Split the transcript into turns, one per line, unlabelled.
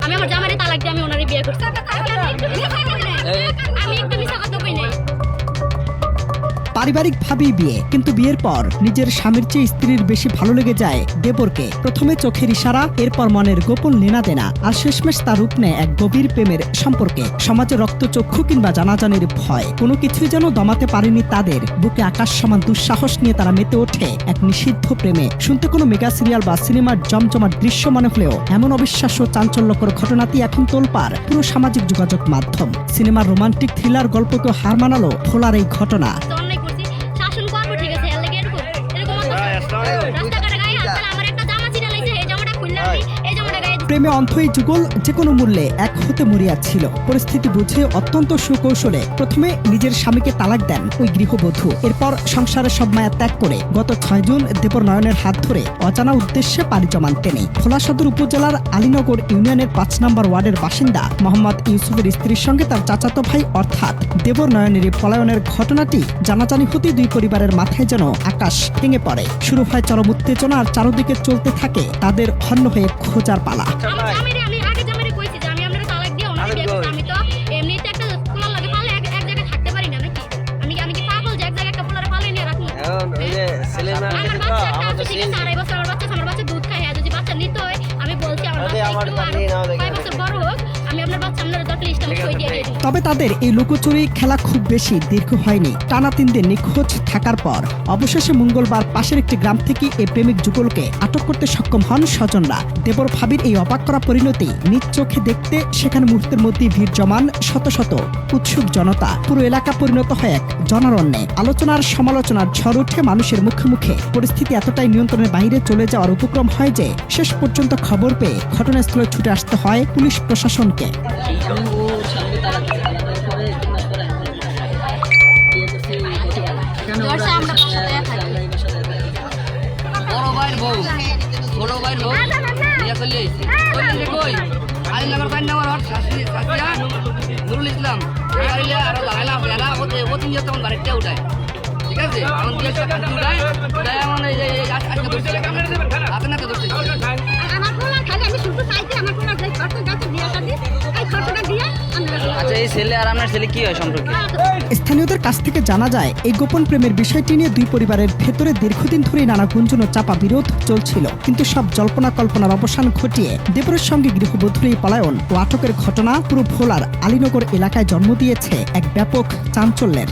আমি আমার জামাইরে তালাক দিয়ে আমি ওনারে বিয়ে করছি। আমি একটু মিছা কথা কই নাই।
পারিবারিকভাবেই বিয়ে, কিন্তু বিয়ের পর নিজের স্বামীর চেয়ে স্ত্রীর বেশি ভালো লেগে যায় দেবরকে। প্রথমে চোখের ইশারা, এরপর মনের গোপন লেনাদেনা, আর শেষমেশ তার রূপ নেয় এক গভীর প্রেমের সম্পর্কে। সমাজে রক্তচক্ষু কিংবা জানাজানির ভয় কোনো কিছুই যেন দমাতে পারেনি তাদের। বুকে আকাশ সমান দুঃসাহস নিয়ে তারা মেতে ওঠে এক নিষিদ্ধ প্রেমে। শুনতে কোনো মেগা সিরিয়াল বা সিনেমার জমজমাট দৃশ্য মনে হলেও এমন অবিশ্বাস্য চাঞ্চল্যকর ঘটনাটি এখন তোলপাড় পুরো সামাজিক যোগাযোগ মাধ্যম। সিনেমার রোমান্টিক থ্রিলার গল্পকেও হার মানালো ভোলার এই ঘটনা। প্রেমে অন্ধ এই যুগল যে কোনো মূল্যে এক হতে মরিয়া ছিল। পরিস্থিতি বুঝে অত্যন্ত সুকৌশলে প্রথমে নিজের স্বামীকে তালাক দেন ওই গৃহবধূ। এরপর সংসারের সব মায়া ত্যাগ করে গত 6 জুন দেবর নয়নের হাত ধরে অজানা উদ্দেশ্যে পাড়ি জমান তিনি। ভোলা সদর উপজেলার আলীনগর ইউনিয়নের 5 নম্বর ওয়ার্ডের বাসিন্দা মোহাম্মদ ইউসুফের স্ত্রীর সঙ্গে তার চাচাতো ভাই অর্থাৎ দেবর নয়নের পলায়নের ঘটনাটি জানাজানি হতেই দুই পরিবারের মাথায় যেন আকাশ ভেঙে পড়ে। শুরু হয় চরম উত্তেজনা, আর চারদিকে চলতে থাকে তাদের হন্য হয়ে খোঁজার পালা। তবে তাদের এই লুকোচুরি খেলা খুব বেশি দীর্ঘ হয়নি। টানা 3 দিন নিখোঁজ থাকার পর অবশেষে মঙ্গলবার পাশের একটি গ্রাম থেকে এই প্রেমিক যুগলকে আটক করতে সক্ষম হন স্বজনরা। দেবর ভাবির এই অবাক করা পরিণতি নিজ চোখে দেখতে সেখানে মুহূর্তের মধ্যেই ভিড় জমান শত শত উৎসুক জনতা। পুরো এলাকা পরিণত হয় এক জনারণ্যে। আলোচনার সমালোচনার ঝড় ওঠে মানুষের মুখে মুখে। পরিস্থিতি এতটাই নিয়ন্ত্রণের বাইরে চলে যাওয়ার উপক্রম হয় যে শেষ পর্যন্ত খবর পেয়ে ঘটনাস্থলে ছুটে আসতে হয় পুলিশ প্রশাসনকে। স্থানীয়দের কাছ থেকে জানা যায় এই গোপন প্রেমের বিষয়টি নিয়ে দুই পরিবারের ভেতরে দীর্ঘদিন ধরেই নানা গুঞ্জন ও চাপা বিরোধ চলছিল। কিন্তু সব জল্পনা কল্পনার অবসান ঘটিয়ে দেবরের সঙ্গে গৃহবধূর এই পলায়ন ও আটকের ঘটনা পুরো ভোলার আলীনগর এলাকায় জন্ম দিয়েছে এক ব্যাপক চাঞ্চল্যের।